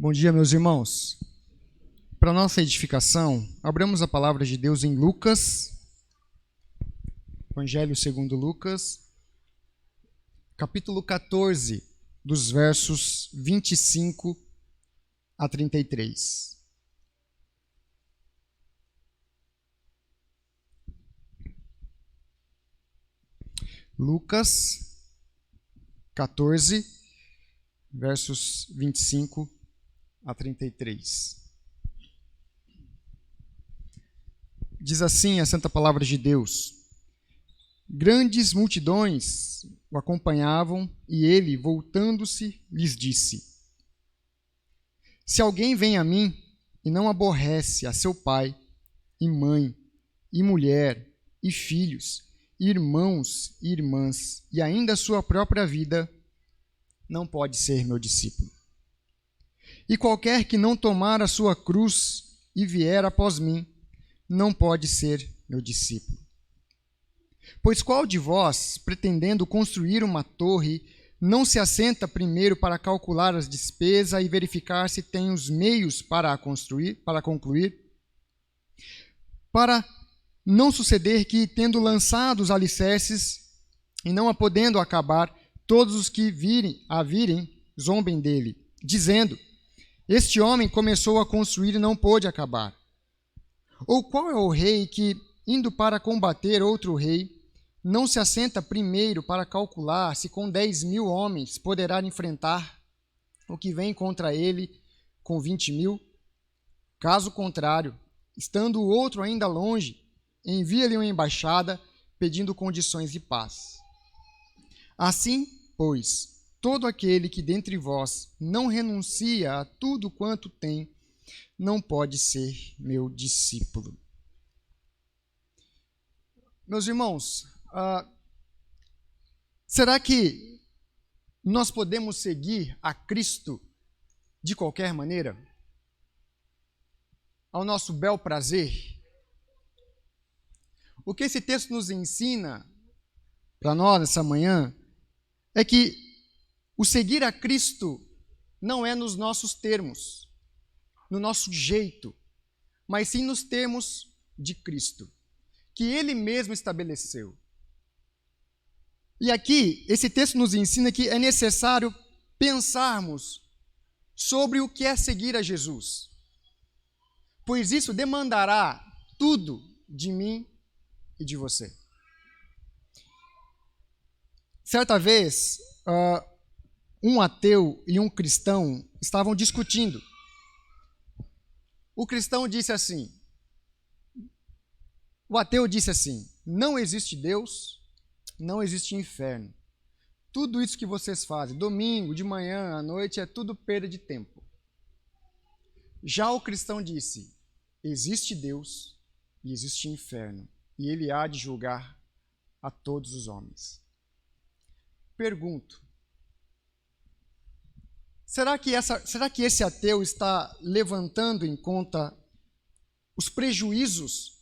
Bom dia, meus irmãos. Para nossa edificação, abramos a palavra de Deus em Lucas, Evangelho segundo Lucas, capítulo 14, dos versos 25 a 33. Lucas 14, versos 25 a 33. Diz assim a santa palavra de Deus: Grandes multidões o acompanhavam e ele, voltando-se, lhes disse: Se alguém vem a mim e não aborrece a seu pai e mãe e mulher e filhos, irmãos e irmãs e ainda a sua própria vida, não pode ser meu discípulo. E qualquer que não tomar a sua cruz e vier após mim, não pode ser meu discípulo. Pois qual de vós, pretendendo construir uma torre, não se assenta primeiro para calcular as despesas e verificar se tem os meios para concluir? Para não suceder que, tendo lançado os alicerces e não a podendo acabar, todos os que virem zombem dele, dizendo: Este homem começou a construir e não pôde acabar. Ou qual é o rei que, indo para combater outro rei, não se assenta primeiro para calcular se com 10.000 homens poderá enfrentar o que vem contra ele com 20.000? Caso contrário, estando o outro ainda longe, envia-lhe uma embaixada pedindo condições de paz. Assim, pois, todo aquele que dentre vós não renuncia a tudo quanto tem, não pode ser meu discípulo. Meus irmãos, será que nós podemos seguir a Cristo de qualquer maneira? Ao nosso bel prazer? O que esse texto nos ensina para nós essa manhã é que o seguir a Cristo não é nos nossos termos, no nosso jeito, mas sim nos termos de Cristo, que Ele mesmo estabeleceu. E aqui, esse texto nos ensina que é necessário pensarmos sobre o que é seguir a Jesus, pois isso demandará tudo de mim e de você. Certa vez, um ateu e um cristão estavam discutindo. O cristão disse assim, o ateu disse assim: não existe Deus, não existe inferno. Tudo isso que vocês fazem, domingo, de manhã, à noite, é tudo perda de tempo. Já o cristão disse: existe Deus e existe inferno, e ele há de julgar a todos os homens. Pergunto, será que esse ateu está levantando em conta os prejuízos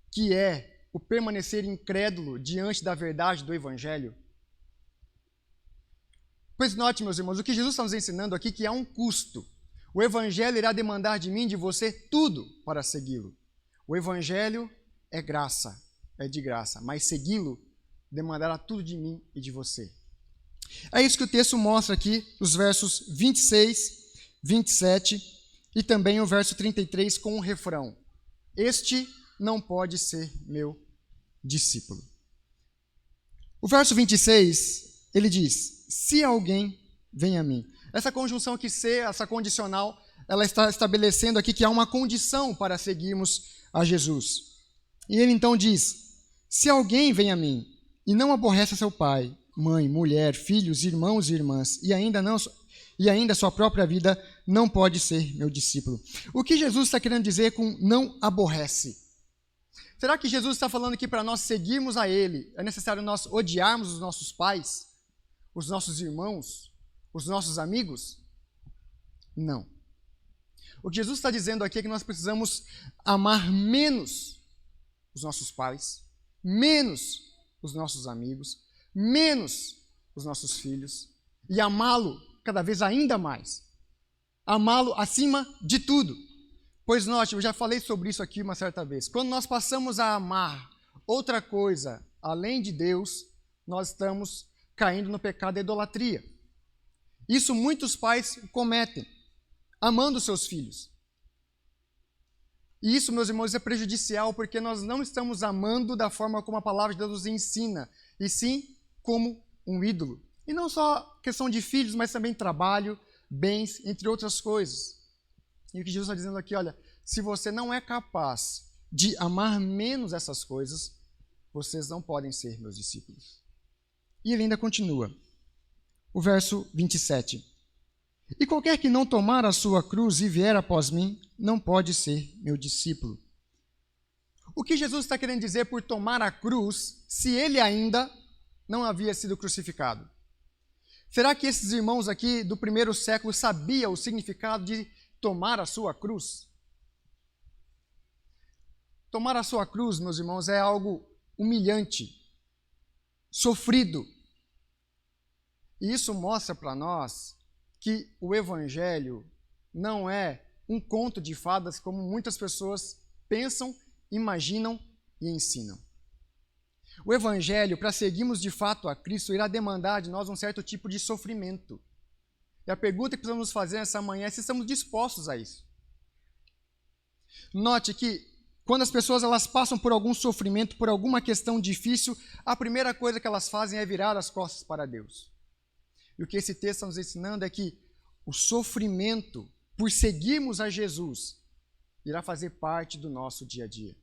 que é o permanecer incrédulo diante da verdade do Evangelho? Pois note, meus irmãos, o que Jesus está nos ensinando aqui é que há um custo. O Evangelho irá demandar de mim e de você tudo para segui-lo. O Evangelho é graça, é de graça, mas segui-lo demandará tudo de mim e de você. É isso que o texto mostra aqui, os versos 26, 27 e também o verso 33 com o refrão: Este não pode ser meu discípulo. O verso 26, ele diz: Se alguém vem a mim. Essa conjunção aqui, ser, essa condicional, ela está estabelecendo aqui que há uma condição para seguirmos a Jesus. E ele então diz: Se alguém vem a mim e não aborrece seu pai, mãe, mulher, filhos, irmãos e irmãs, e ainda sua própria vida, não pode ser meu discípulo. O que Jesus está querendo dizer com não aborrece? Será que Jesus está falando que para nós seguirmos a Ele, é necessário nós odiarmos os nossos pais, os nossos irmãos, os nossos amigos? Não. O que Jesus está dizendo aqui é que nós precisamos amar menos os nossos pais, menos os nossos amigos, menos os nossos filhos, e amá-lo cada vez ainda mais amá-lo acima de tudo. Pois note, eu já falei sobre isso aqui uma certa vez. Quando nós passamos a amar outra coisa além de Deus, nós estamos caindo no pecado da idolatria. Isso muitos pais cometem, amando seus filhos. E isso, meus irmãos, é prejudicial porque nós não estamos amando da forma como a palavra de Deus nos ensina, e sim como um ídolo. E não só questão de filhos, mas também trabalho, bens, entre outras coisas. E o que Jesus está dizendo aqui, olha, se você não é capaz de amar menos essas coisas, vocês não podem ser meus discípulos. E ele ainda continua. O verso 27. E qualquer que não tomar a sua cruz e vier após mim, não pode ser meu discípulo. O que Jesus está querendo dizer por tomar a cruz, se ele ainda não havia sido crucificado? Será que esses irmãos aqui do primeiro século sabiam o significado de tomar a sua cruz? Tomar a sua cruz, meus irmãos, é algo humilhante, sofrido. E isso mostra para nós que o Evangelho não é um conto de fadas como muitas pessoas pensam, imaginam e ensinam. O Evangelho, para seguirmos de fato a Cristo, irá demandar de nós um certo tipo de sofrimento. E a pergunta que precisamos fazer nessa manhã é se estamos dispostos a isso. Note que quando as pessoas elas passam por algum sofrimento, por alguma questão difícil, a primeira coisa que elas fazem é virar as costas para Deus. E o que esse texto está nos ensinando é que o sofrimento por seguirmos a Jesus irá fazer parte do nosso dia a dia.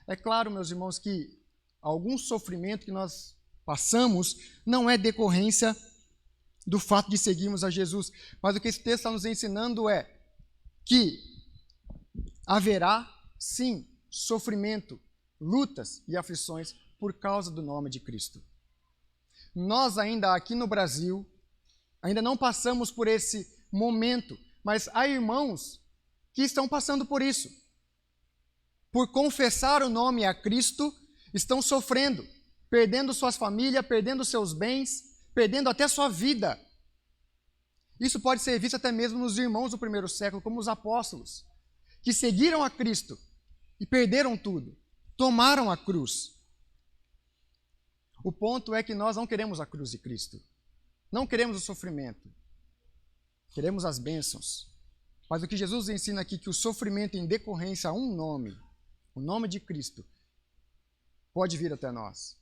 É claro, meus irmãos, que algum sofrimento que nós passamos não é decorrência do fato de seguirmos a Jesus, mas o que esse texto está nos ensinando é que haverá, sim, sofrimento, lutas e aflições por causa do nome de Cristo. Nós ainda aqui no Brasil, ainda não passamos por esse momento, mas há irmãos que estão passando por isso. Por confessar o nome a Cristo, estão sofrendo, perdendo suas famílias, perdendo seus bens, perdendo até sua vida. Isso pode ser visto até mesmo nos irmãos do primeiro século, como os apóstolos, que seguiram a Cristo e perderam tudo, tomaram a cruz. O ponto é que nós não queremos a cruz de Cristo, não queremos o sofrimento, queremos as bênçãos. Mas o que Jesus ensina aqui, que o sofrimento em decorrência a um nome, o nome de Cristo, pode vir até nós.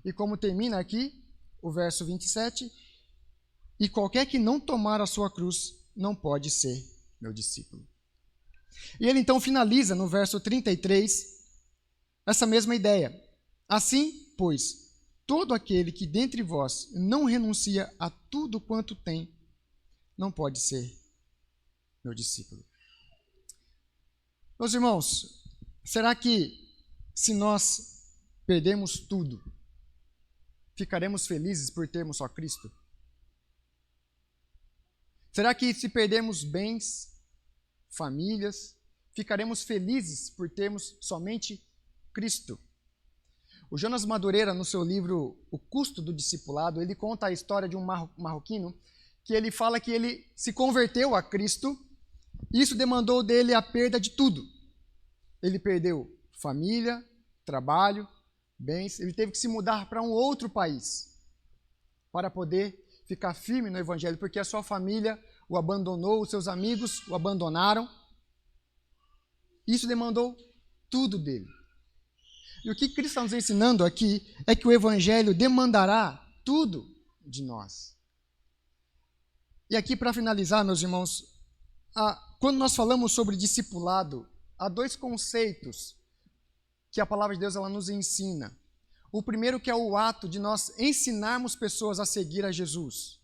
E como termina aqui, o verso 27, e qualquer que não tomar a sua cruz não pode ser meu discípulo. E ele então finaliza no verso 33, essa mesma ideia. Assim, pois, todo aquele que dentre vós não renuncia a tudo quanto tem, não pode ser meu discípulo. Meus irmãos, será que se nós perdermos tudo, ficaremos felizes por termos só Cristo? Será que se perdermos bens, famílias, ficaremos felizes por termos somente Cristo? O Jonas Madureira, no seu livro O Custo do Discipulado, ele conta a história de um marroquino que ele fala que ele se converteu a Cristo e isso demandou dele a perda de tudo. Ele perdeu família, trabalho, bens, ele teve que se mudar para um outro país para poder ficar firme no Evangelho, porque a sua família o abandonou, os seus amigos o abandonaram. Isso demandou tudo dele. E o que Cristo está nos ensinando aqui é que o Evangelho demandará tudo de nós. E aqui, para finalizar, meus irmãos, quando nós falamos sobre discipulado, há dois conceitos que a palavra de Deus ela nos ensina. O primeiro que é o ato de nós ensinarmos pessoas a seguir a Jesus.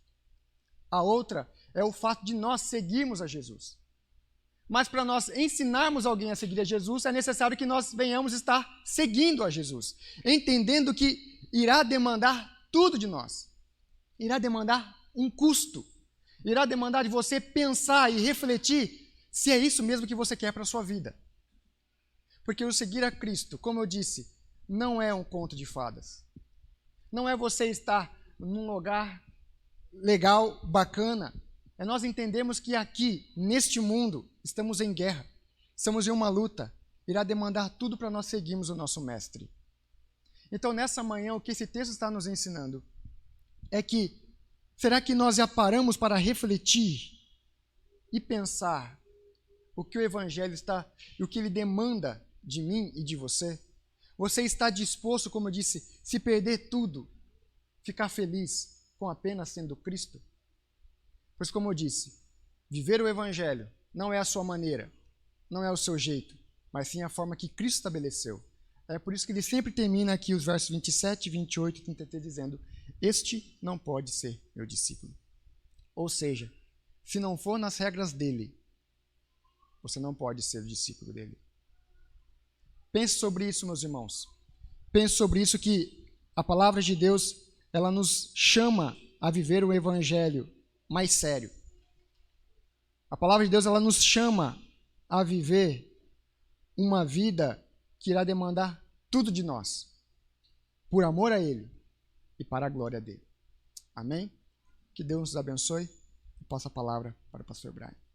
A outra é o fato de nós seguirmos a Jesus. Mas para nós ensinarmos alguém a seguir a Jesus, é necessário que nós venhamos estar seguindo a Jesus, entendendo que irá demandar tudo de nós. Irá demandar um custo. Irá demandar de você pensar e refletir se é isso mesmo que você quer para a sua vida. Porque o seguir a Cristo, como eu disse, não é um conto de fadas. Não é você estar num lugar legal, bacana, é nós entendermos que aqui, neste mundo, estamos em guerra, estamos em uma luta, irá demandar tudo para nós seguirmos o nosso Mestre. Então, nessa manhã, o que esse texto está nos ensinando é que, será que nós já paramos para refletir e pensar o que o Evangelho está e o que ele demanda de mim e de você? Você está disposto, como eu disse, se perder tudo, ficar feliz com apenas sendo Cristo? Pois, como eu disse, viver o Evangelho não é a sua maneira, não é o seu jeito, mas sim a forma que Cristo estabeleceu. É por isso que ele sempre termina aqui os versos 27, 28 e 33 dizendo: este não pode ser meu discípulo. Ou seja, se não for nas regras dele, você não pode ser o discípulo dele. Pense sobre isso, meus irmãos. Pense sobre isso, que a palavra de Deus, ela nos chama a viver o Evangelho mais sério. A palavra de Deus, ela nos chama a viver uma vida que irá demandar tudo de nós, por amor a Ele e para a glória dele. Amém? Que Deus nos abençoe e passe a palavra para o pastor Brian.